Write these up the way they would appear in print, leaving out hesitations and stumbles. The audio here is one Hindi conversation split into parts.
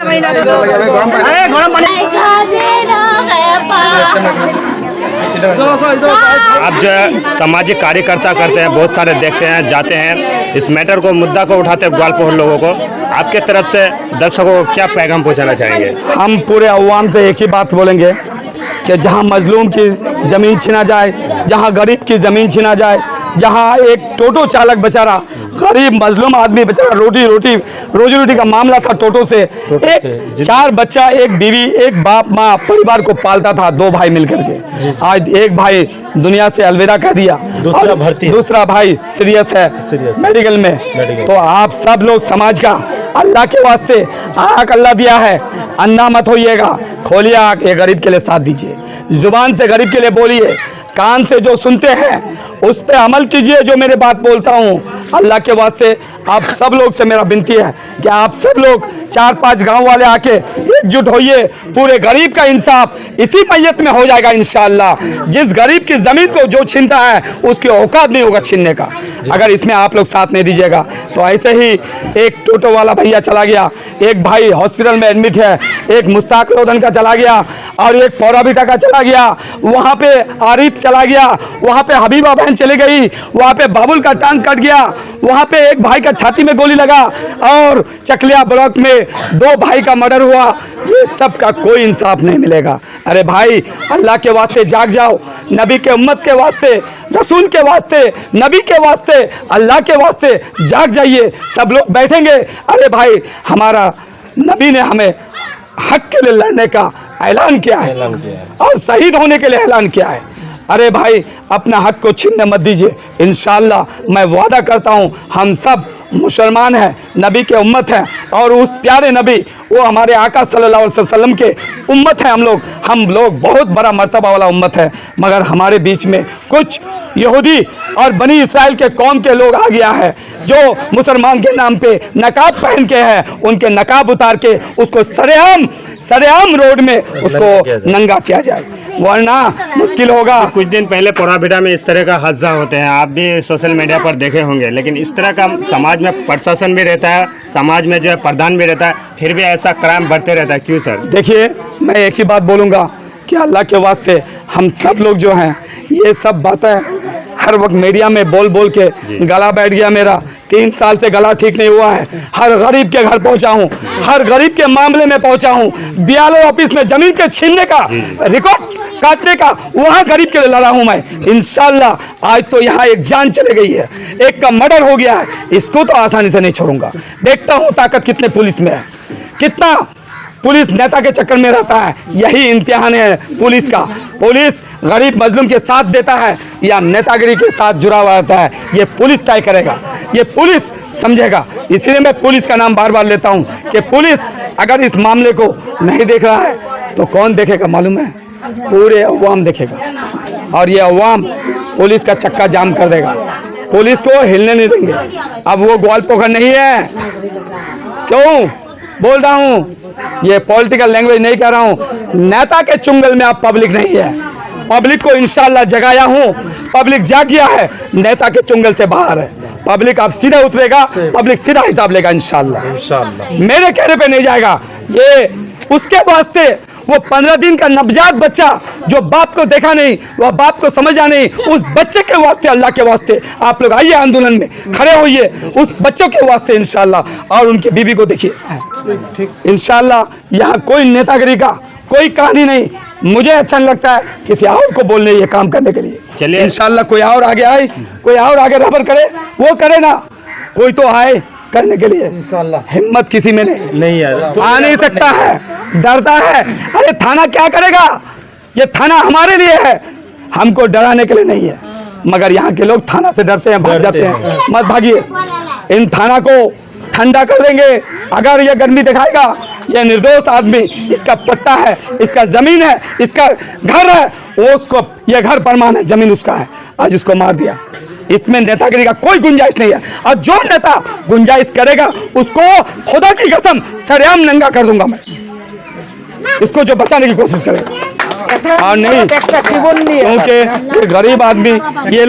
आप जो है सामाजिक कार्यकर्ता करते हैं, बहुत सारे देखते हैं, जाते हैं, इस मैटर को, मुद्दा को उठाते हैं ग्वालपोर लोगों को। आपके तरफ से दर्शकों को क्या पैगाम पहुंचाना चाहेंगे? हम पूरे अवाम से एक ही बात बोलेंगे कि जहां मजलूम की ज़मीन छीना जाए, जहां गरीब की ज़मीन छीना जाए, जहां एक टोटो चालक बेचारा गरीब मजलूम आदमी बेचारा रोजी रोटी का मामला था, टोटो से एक 4 बच्चा, एक बीवी, एक बाप माँ परिवार को पालता था, 2 भाई मिलकर के। आज एक भाई दुनिया से अलविदा कर दिया, दूसरा भाई सीरियस है मेडिकल में। तो आप सब लोग समाज का अल्लाह के वास्ते आँख अल्लाह दिया है, अंधा मत होइएगा, खोलिए आँख, ये गरीब के लिए साथ दीजिए, जुबान से गरीब के लिए बोलिए, कान से जो सुनते हैं उस पे अमल कीजिए। जो मेरे बात बोलता हूँ अल्लाह के वास्ते आप सब लोग से मेरा विनती है कि आप सब लोग 4-5 गांव वाले आके एकजुट होइए, पूरे गरीब का इंसाफ इसी मैयत में हो जाएगा इंशाअल्लाह। जिस गरीब की ज़मीन को जो छीनता है उसकी औकात नहीं होगा छीनने का। अगर इसमें आप लोग साथ नहीं दीजिएगा तो ऐसे ही एक टोटो वाला भैया चला गया, एक भाई हॉस्पिटल में एडमिट है, एक मुश्ताक लोधन का चला गया और एक पौराबिटा का चला गया, वहाँ पे आरिफ चला गया, वहाँ पे हबीबा बहन चली गई, वहाँ पे बाबुल का टांग कट गया, वहाँ पे एक भाई का छाती में गोली लगा और चकलिया ब्लॉक में 2 भाई का मर्डर हुआ। ये सब का कोई इंसाफ नहीं मिलेगा। अरे भाई अल्लाह के वास्ते जाग जाओ, नबी के उम्मत के वास्ते, रसूल के वास्ते, नबी के वास्ते, अल्लाह के वास्ते जाग जाइए। सब लोग बैठेंगे, अरे भाई हमारा नबी ने हमें हक के लिए लड़ने का ऐलान किया है और शहीद होने के लिए ऐलान किया है। अरे भाई अपना हक को छीनने मत दीजिए। इंशाअल्लाह मैं वादा करता हूँ हम सब मुसलमान हैं, नबी के उम्मत हैं और उस प्यारे नबी वो हमारे आका सल्लल्लाहु अलैहि वसल्लम के उम्मत हैं। हम लोग बहुत बड़ा मर्तबा वाला उम्मत है, मगर हमारे बीच में कुछ यहूदी और बनी इसराइल के कौम के लोग आ गया है जो मुसलमान के नाम पे नकाब पहन के हैं, उनके नकाब उतार के उसको सरेआम रोड में उसको नंगा किया जाए, वरना मुश्किल होगा। कुछ दिन पहले पौराबिटा में इस तरह का हादसा होते हैं, आप भी सोशल मीडिया पर देखे होंगे, लेकिन इस तरह का समाज में प्रशासन भी रहता है, समाज में जो है प्रधान भी रहता है, फिर भी ऐसा क्राइम बढ़ते रहता है, क्यों सर? देखिए मैं एक ही बात बोलूँगा कि अल्लाह के वास्ते हम सब लोग जो हैं ये सब बातें हर वक्त मीडिया में बोल के गला बैठ गया मेरा, 3 साल से गला ठीक नहीं हुआ है। हर गरीब के घर पहुंचा हूं, हर गरीब के मामले में पहुंचा हूं, BLO ऑफिस में जमीन के छीनने का, रिकॉर्ड काटने का, वहां गरीब के लिए लड़ा हूं मैं। इंशाल्लाह आज तो यहाँ एक जान चली गई है, एक का मर्डर हो गया है, इसको तो आसानी से नहीं छोड़ूंगा। देखता हूँ ताकत कितने पुलिस में है, कितना पुलिस नेता के चक्कर में रहता है। यही इम्तिहान है पुलिस का। पुलिस गरीब मजलूम के साथ देता है या नेतागिरी के साथ जुड़ा हुआ रहता है, ये पुलिस तय करेगा, ये पुलिस समझेगा। इसलिए मैं पुलिस का नाम बार बार लेता हूँ कि पुलिस अगर इस मामले को नहीं देख रहा है तो कौन देखेगा मालूम है? पूरे अवाम देखेगा और ये अवाम पुलिस का चक्का जाम कर देगा, पुलिस को हिलने नहीं देंगे। अब वो ग्वालपोखर नहीं है, क्यों बोल रहा हूँ, ये पॉलिटिकल लैंग्वेज नहीं कह रहा हूँ, नेता के चुंगल में आप पब्लिक नहीं है। पब्लिक को इंशाल्लाह जगाया हूँ, पब्लिक जाग गया है, नेता के चुंगल से बाहर है। पब्लिक आप सीधा उतरेगा, पब्लिक सीधा हिसाब लेगा इंशाल्लाह। मेरे कहने पे नहीं जाएगा ये, उसके वास्ते वो 15 दिन का नवजात बच्चा जो बाप को देखा नहीं, वह बाप को समझा नहीं, उस बच्चे के वास्ते, अल्लाह के वास्ते आप लोग आइए आंदोलन में खड़े होइए, उस बच्चों के वास्ते इंशाल्लाह। और उनकी बीवी को देखिए इंशाल्लाह। यहाँ कोई नेतागिरी का कोई कहानी नहीं, मुझे अच्छा नहीं लगता है किसी और को बोलने ये काम करने के लिए। चलिए इंशाल्लाह कोई और आगे आए, कोई और आगे रबर करे, वो करे ना, कोई तो आए करने के लिए। हिम्मत किसी में नहीं है, आ नहीं सकता है, डरता है। अरे थाना क्या करेगा? ये थाना हमारे लिए है, हमको डराने के लिए नहीं है। मगर यहाँ के लोग थाना से डरते हैं, भाग जाते हैं। मत भागिए, इन थाना को ठंडा कर देंगे। अगर ये गर्मी दिखाएगा, ये निर्दोष आदमी, इसका पट्टा है, इसका जमीन है, इसका घर है, वो उसको, ये घर परमान है, जमीन उसका है, आज उसको मार दिया। इसमें नेतागिरी का कोई गुंजाइश नहीं है। और जो नेता गुंजाइश करेगा उसको खुदा की कसम सरेआम नंगा कर दूंगा मैं, इसको जो बचाने की कोशिश करेगा। और नहीं, क्योंकि ये गरीब आदमी, ये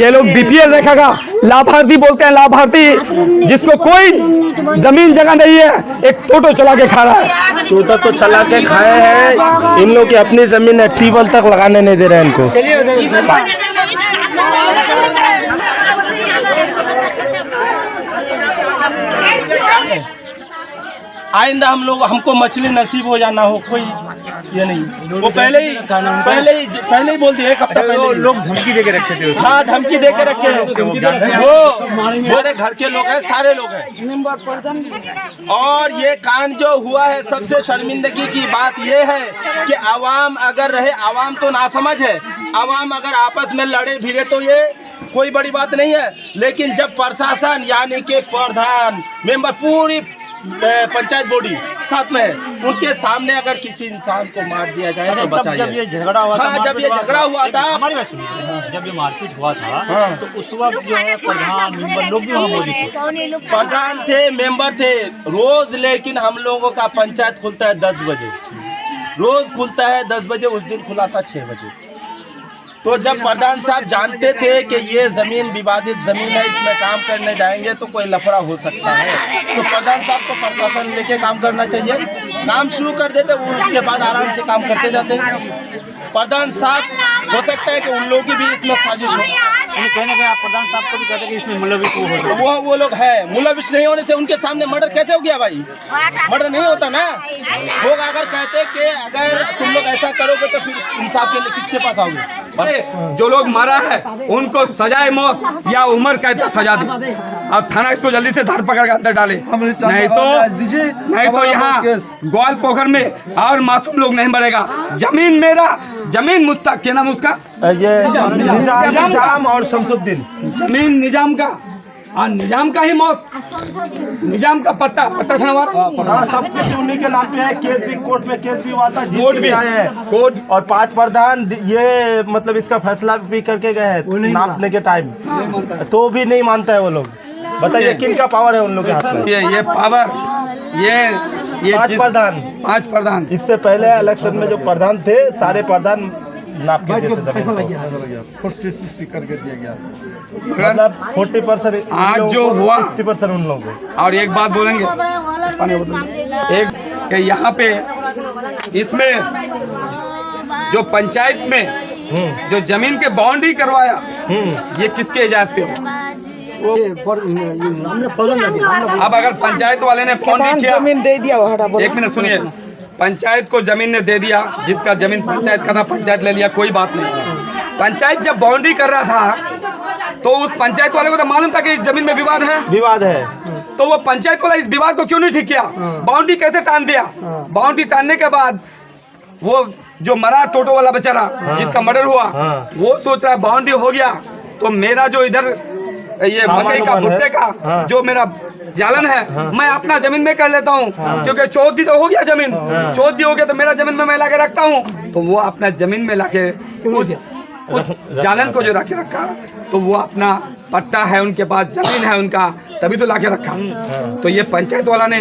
लोग बीपीएल रेखा का लाभार्थी बोलते हैं, लाभार्थी जिसको कोई जमीन जगह नहीं है, एक टोटो चला के खा रहा है। टोटो तो चला के खाए हैं, इन लोग की अपनी जमीन है, ट्यूबवेल तक लगाने नहीं दे रहे हैं इनको। आइंदा हमको मछली नसीब हो जाना हो, कोई ये नहीं। वो पहले ही बोल दिए, एक हफ्ता पहले लोग धमकी दे के रखे थे। हाँ, धमकी दे के रखे हैं। वो मेरे घर के लोग हैं, सारे लोग हैं। और ये कांड जो हुआ है, सबसे शर्मिंदगी की बात ये है कि आवाम अगर रहे, आवाम तो नासमझ है, आवाम अगर आपस में लड़े भिड़े तो ये कोई बड़ी बात नहीं है। लेकिन जब प्रशासन यानी कि प्रधान, मेंबर, पूरी पंचायत बॉडी साथ में है, उनके सामने अगर किसी इंसान को मार दिया जाए तो बताइए। जब ये झगड़ा हुआ था, हाँ, जब ये झगड़ा हुआ था, हमारी बात सुनिए, जब ये मारपीट हुआ था, तो उस वक्त जो है प्रधान मेंबर लोग भी वहाँ मौजूद थे। प्रधान थे, मेंबर थे रोज, लेकिन हम लोगों का पंचायत खुलता है 10 बजे, रोज खुलता है 10 बजे, उस दिन खुला था 6 बजे। तो जब प्रधान साहब जानते थे कि ये जमीन विवादित जमीन है, इसमें काम करने जाएंगे तो कोई लफड़ा हो सकता है, तो प्रधान साहब को प्रशासन लेके काम करना चाहिए, काम शुरू कर देते, वो उसके बाद आराम से काम करते जाते। प्रधान साहब हो सकता है कि उन लोगों की भी इसमें साजिश हो, कहीं ना कहीं आप प्रधान साहब को भी कहते हैं कि इसमें मुलविस हो सकता है। वो लोग है, मुलविस नहीं होने से उनके सामने मर्डर कैसे हो गया भाई? मर्डर नहीं होता ना। लोग अगर कहते कि अगर तुम लोग ऐसा करोगे तो फिर इंसाफ के लिए किसके पास आओगे? जो लोग मारा है उनको सजाए मौत या उम्र कैद का सजा दे, और थाना इसको जल्दी से धर पकड़ के अंदर डाले, नहीं तो यहाँ ग्वाल पोखर में और मासूम लोग नहीं मरेगा। जमीन मेरा, जमीन मुस्तक, क्या नाम उसका, ये निजाम और शमसुद्दीन, जमीन निजाम का, और निजाम का ही मौत, निजाम का पट्टा छनवार, सब कुछ उन्हीं के नाम पे है। केस भी कोर्ट में केस भी हुआ था, कोर्ट भी आए हैं, कोर्ट और 5 प्रधान ये मतलब इसका फैसला भी करके गए हैं नापने के टाइम, तो भी नहीं मानता है वो लोग। बताइए किन का पावर है उन लोग के हाथ में? ये पावर, ये 5 प्रधान, इससे पहले इलेक्शन में जो प्रधान थे, सारे प्रधान नाप के देते थे, पैसा लग गया, करके दिया गया, मतलब 40% आज जो हुआ 60% उन लोगों को। और एक बात बोलेंगे, एक कि यहाँ पे इसमें जो पंचायत में जो जमीन के बाउंड्री करवाया, ये किसके इजाजत पे हो? अब अगर पंचायत वाले ने बाउंड्री किया, जमीन दे दिया, 1 मिनट सुनिए, पंचायत को जमीन ने दे दिया, जिसका जमीन पंचायत का था पंचायत ले लिया, कोई बात नहीं। पंचायत जब बाउंड्री कर रहा था तो उस पंचायत वाले को तो मालूम था कि इस जमीन में विवाद है, तो वो पंचायत वाला इस विवाद को क्यों नहीं ठीक किया? बाउंड्री कैसे टान दिया? बाउंड्री टानने के बाद वो जो मरा टोटो वाला बेचारा, जिसका मर्डर हुआ, वो सोच रहा है बाउंड्री हो गया तो मेरा जो इधर ये मकई का भुट्टे का जो मेरा जालन है, मैं अपना जमीन में कर लेता हूँ, क्योंकि 14 तो हो गया जमीन, 14 हो गया तो मेरा जमीन में मैं लाके रखता हूँ। तो वो अपना जमीन में लाके उस जालन को जो रखे रखा, तो वो अपना पट्टा है उनके पास, जमीन है उनका, तभी तो लाके रखा। तो ये पंचायत वाला ने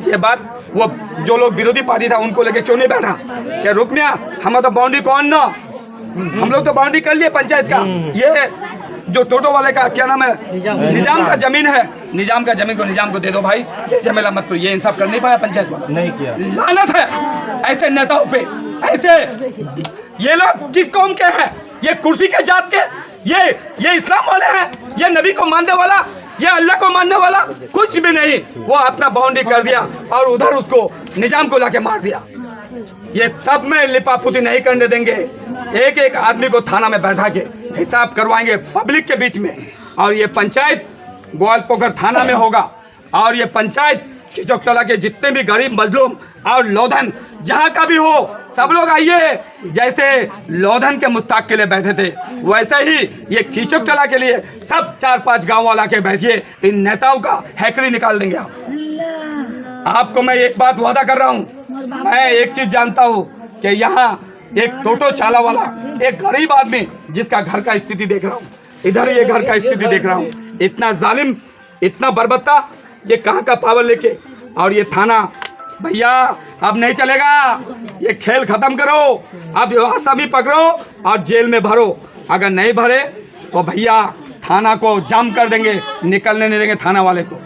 ये बात, वो जो लोग विरोधी पार्टी था उनको लेके क्यों नहीं बैठा कि रुक मिया, हम तो बाउंड्री कौन ना, हम लोग तो बाउंड्री कर लिए पंचायत का, ये जो टोटो वाले का क्या नाम है, निजाम का जमीन है, निजाम का जमीन को निजाम को दे दो भाई, झमेला मत करो। ये इंसाफ कर नहीं पाया पंचायत वाला, नहीं किया। लानत है ऐसे नेताओं पे, ऐसे ये लोग किस कौम के हैं? ये कुर्सी के जात के, ये इस्लाम वाले हैं, ये नबी को मानने वाला, ये अल्लाह को मानने वाला कुछ भी नहीं। वो अपना बाउंड्री कर दिया और उधर उसको निजाम को लाके मार दिया। ये सब में लिपापुती नहीं करने देंगे, एक एक आदमी को थाना में बैठा के हिसाब करवाएंगे पब्लिक के बीच में। और ये पंचायत ग्वाल पोखर थाना में होगा, और ये पंचायत खिचोकतला के जितने भी गरीब मजलूम और लोधन जहाँ का भी हो, सब लोग आइए। जैसे लोधन के मुस्ताक के लिए बैठे थे, वैसे ही ये खिचोकतला के लिए सब 4-5 गाँव वाला के बैठिए, इन नेताओं का हैकरी निकाल देंगे आपको मैं एक बात वादा कर रहा हूँ, मैं एक चीज जानता हूँ कि यहाँ एक टोटो चाला वाला, एक गरीब आदमी जिसका घर का स्थिति देख रहा हूँ, इधर ये घर का स्थिति देख रहा हूँ, इतना जालिम, इतना बर्बत्ता, ये कहाँ का पावर लेके, और ये थाना भैया अब नहीं चलेगा, ये खेल खत्म करो, अब व्यवस्था भी पकड़ो और जेल में भरो। अगर नहीं भरे तो भैया थाना को जाम कर देंगे, निकलने नहीं देंगे थाना वाले को,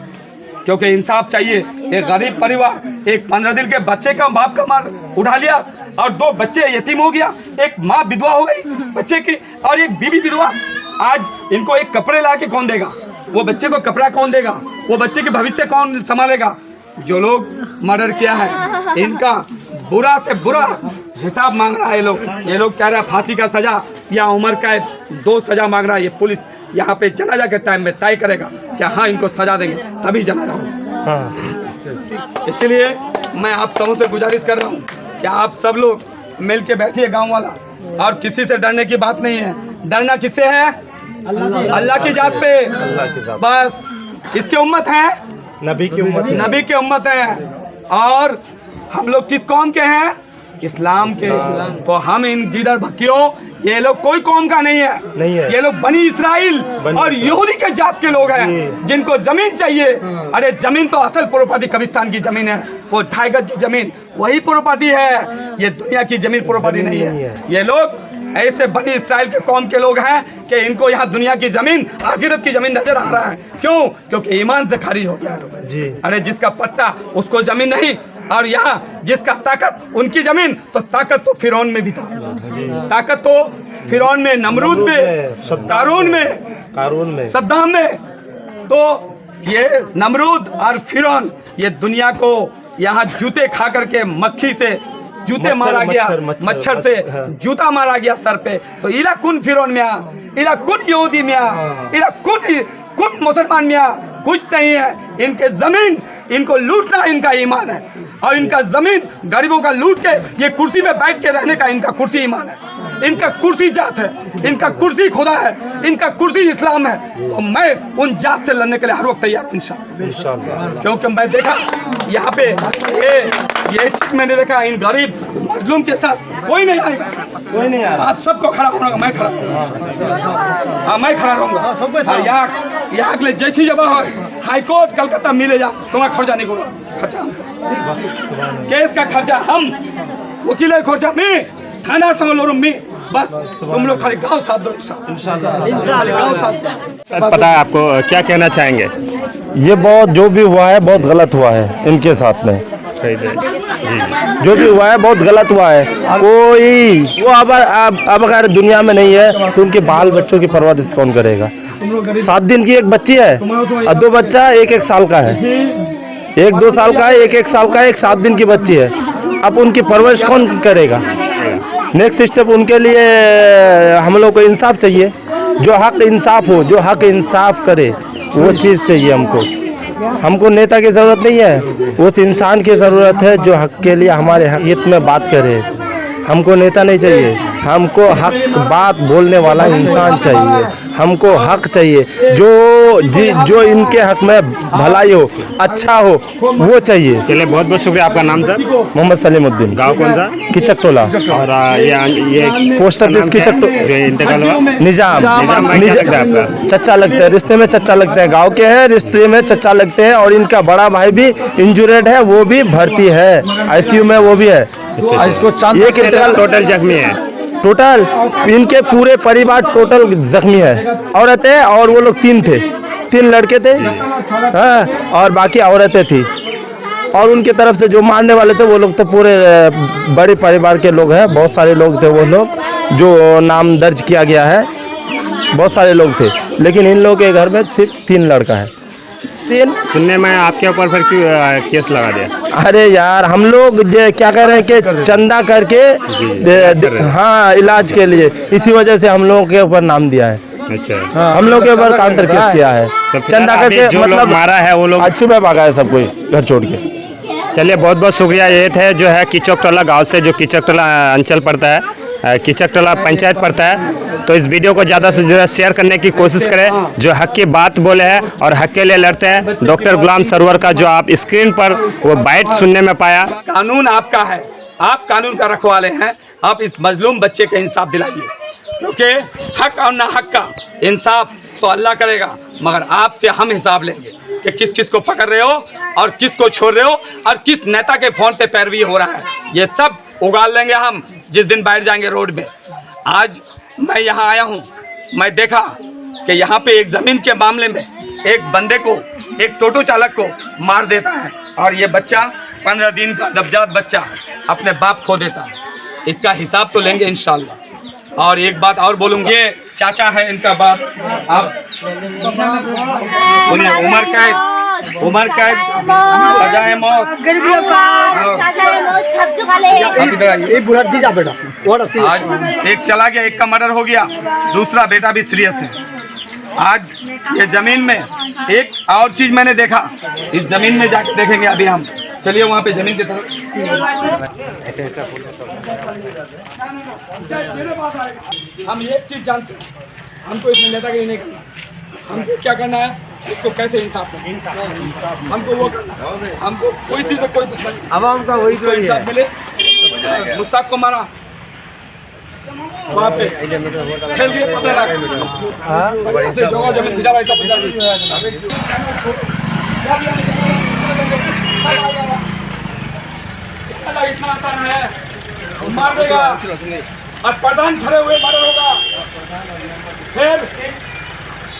क्योंकि इंसाफ चाहिए। एक गरीब परिवार, एक 15 दिन के बच्चे का बाप का मार उठा लिया और 2 बच्चे यतीम हो गया, एक माँ विधवा हो गई बच्चे की और एक बीवी विधवा। आज इनको एक कपड़े ला के कौन देगा? वो बच्चे को कपड़ा कौन देगा? वो बच्चे के भविष्य कौन संभालेगा? जो लोग मर्डर किया है इनका बुरा से बुरा हिसाब मांग रहा है ये लोग कह रहा है फांसी का सजा या उम्र कैद, 2 सजा मांग रहा है। ये पुलिस यहाँ पे जनाजा के टाइम में तय करेगा क्या हाँ इनको सजा देंगे, तभी जनाजा होगा। इसलिए मैं आप सबों से गुजारिश कर रहा हूँ कि आप सब लोग मिल के बैठिए गाँव वाला, और किसी से डरने की बात नहीं है। डरना किससे है? अल्लाह की जात पे, बस इसकी उम्मत है, नबी की उम्मत है। और हम लोग किस कौम के हैं? इस्लाम के। तो हम इन गिदड़ भक्कियों, ये लोग कोई कौम का नहीं है, ये लोग बनी इस्राइल और यहूदी के जात के लोग हैं जिनको जमीन चाहिए। अरे जमीन तो असल प्रॉपर्टी कब्रिस्तान की जमीन है, वो 2.5 गज की जमीन वही प्रॉपर्टी है, ये दुनिया की जमीन प्रॉपर्टी नहीं है। ये लोग ऐसे बनी इस्राइल के कौम के लोग हैं कि इनको यहाँ दुनिया की जमीन आखिरत की जमीन नजर आ रहा है। क्यों? क्योंकि ईमान से खारिज हो गया लोग। अरे जिसका पत्ता उसको जमीन नहीं, और यहाँ जिसका ताकत उनकी जमीन, तो ताकत तो फिरौन में भी था, ताकत तो फिरौन में, नमरूद में, कारून में, सद्दाम में। तो ये नमरूद और फिरौन ये दुनिया को यहाँ जूते खा करके मक्खी से जूते मारा गया, मच्छर से जूता मारा गया सर पे। तो इला कुन फिरौन में, इला कुन यहूदी में, इला कुन मुसलमान में कुछ नहीं है। इनके जमीन इनको लूटना इनका ईमान है, और इनका जमीन गरीबों का लूट के ये कुर्सी में बैठ के रहने का इनका कुर्सी ईमान है। इनका कुर्सी जात है, इनका कुर्सी खुदा है, इनका कुर्सी इस्लाम है। तो मैं उन जात से लड़ने के लिए हर वक्त तैयार हूँ इंशाअल्लाह। क्योंकि मैं देखा यहाँ पे ये चीज मैंने देखा, इन गरीब मजलूम के साथ कोई नहीं आएगा, कोई नहीं आएगा। आप सबको खड़ा होगा, मैं खड़ा रहूँगा, मैं खड़ा रहूँगा। यहाँ के लिए जैसी जगह हो हाईकोर्ट कलकत्ता मिले जा, तुम्हारा खर्चा नहीं होगा, खर्चा केस का खर्चा हम, वकील खर्चा में, थाना संग में, बस तुम लोग खाली गाँव साथ दो इंशाअल्लाह। पता है आपको, क्या कहना चाहेंगे? ये बहुत जो भी हुआ है बहुत गलत हुआ है इनके साथ में, जो भी हुआ है बहुत गलत हुआ है। कोई वो अब अगर दुनिया में नहीं है तो उनके बाल बच्चों की परवरिश कौन करेगा? 7 दिन की एक बच्ची है और 2 बच्चा 1-1 साल का है, 1-2 साल का है, 1-1 साल का है, 1 7 दिन की बच्ची है। अब उनकी परवरिश कौन करेगा? नेक्स्ट स्टेप उनके लिए हम लोग को इंसाफ चाहिए, जो हक इंसाफ हो, जो हक इंसाफ करे, वो चीज़ चाहिए हमको नेता की ज़रूरत नहीं है, उस इंसान की ज़रूरत है जो हक के लिए हमारे हित में बात करे। हमको नेता नहीं चाहिए, हमको हक बात बोलने वाला इंसान चाहिए, हमको हक चाहिए, जो इनके हक में भलाई हो, अच्छा हो, वो चाहिए। चलिए बहुत बहुत शुक्रिया। आपका नाम सर? मोहम्मद सलीमुद्दीन। गाँव कौन सा? किचक टोला। और ये पोस्ट ऑफिस किचक निजाम चचा लगते हैं, रिश्ते में चचा लगते हैं, गांव के हैं, रिश्ते में चचा लगते हैं। और इनका बड़ा भाई भी इंजुरेड है, वो भी भर्ती है, आईसीयू में वो भी है। इसको ये टोटल जख्मी है, टोटल इनके पूरे परिवार टोटल जख्मी है। औरतें और वो लोग 3 थे, 3 लड़के थे, हाँ, और बाकी औरतें थी। और उनके तरफ से जो मारने वाले थे वो लोग तो पूरे बड़े परिवार के लोग हैं, बहुत सारे लोग थे वो लोग जो नाम दर्ज किया गया है, बहुत सारे लोग थे। लेकिन इन लोगों के घर में 3 लड़का है, 3। सुनने में आपके ऊपर फिर क्यों केस लगा दिया? अरे यार हम लोग क्या कह रहे हैं कि चंदा करके हाँ इलाज के लिए, इसी वजह से हम लोगों के ऊपर नाम दिया है। अच्छा, हम लोग के ऊपर काउंटर केस किया है, तो चंदा करके जो मतलब मारा है वो लोग आज सुबह भागा है सब कोई घर छोड़ के। चलिए बहुत बहुत शुक्रिया। ये थे जो है किचकटोला गांव से, जो किचकटोला अंचल पड़ता है, किचकटोला पंचायत पड़ता है। तो इस वीडियो को ज़्यादा से ज़्यादा शेयर करने की कोशिश करें, जो हक की बात बोले हैं और हक के लिए लड़ते हैं। डॉक्टर गुलाम सरवर का जो आप स्क्रीन पर वो बाइट सुनने में पाया। कानून आपका है, आप कानून का रखवाले हैं, आप इस मजलूम बच्चे का इंसाफ दिलाइए, क्योंकि हक और ना हक का इंसाफ तो अल्लाह करेगा, मगर आपसे हम हिसाब लेंगे कि किस किस को पकड़ रहे हो और किस को छोड़ रहे हो और किस नेता के फोन पे पैरवी हो रहा है। ये सब उगाल लेंगे हम जिस दिन बैठ जाएंगे रोड में। आज मैं यहाँ आया हूँ, मैं देखा कि यहाँ पे एक ज़मीन के मामले में एक बंदे को, एक टोटो चालक को मार देता है और ये बच्चा 15 दिन का नवजात बच्चा अपने बाप खो देता है। इसका हिसाब तो लेंगे इंशाल्लाह। और एक बात और बोलूँगा, ये चाचा है इनका बाप, अब उन्हें उम्र कैद सजाए मौत। आज एक चला गया, एक का मर्डर हो गया, दूसरा बेटा भी सीरियस है। आज ये जमीन में एक और चीज मैंने देखा, इस जमीन में जाकर देखेंगे अभी हम। चलिए वहाँ पे जमीन की तरफ। हम एक चीज जानते हैं, हमको इसमें नेतागिरी नहीं करना, हमको क्या करना है, इसको कैसे इंसाफ करना, हमको वो करना, हमको कोई चीज से कोई दुश्मनी, आवाम का वही जो इंसाफ मिले। मुश्ताक को मारा वहाँ पे खेल दिए 15 लाख से जगह जमीन भिजा ऐसा भिजा इतना आसान है, मार देगा और प्रधान खड़े हुए मर्डर होगा, फिर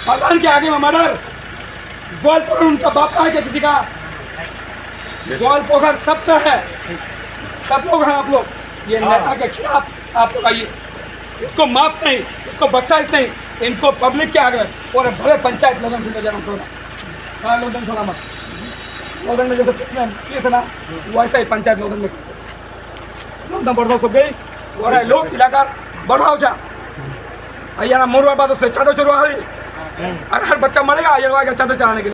प्रधान के आगे में मर्डर। ग्वालपोखर उनका बाप का है क्या किसी का? ग्वालपोखर सबका है, सब लोग हैं आप लोग। ये नेता के खिलाफ आप लोग आइए, इसको माफ नहीं, इसको बख्शाइश नहीं, इनको पब्लिक के आगे और बड़े पंचायत लोगों की नजर में लोगन छोड़ा मत। लोगन में जैसे ये था ना, वैसा ही पंचायत लोगन में बर्दाश्त हो गई और लोग इलाका बढ़ाओ जा यार मोरवा बाद उससे चादर चुरवा और हर बच्चा मरेगा ये चादर चढ़ाने के लिए।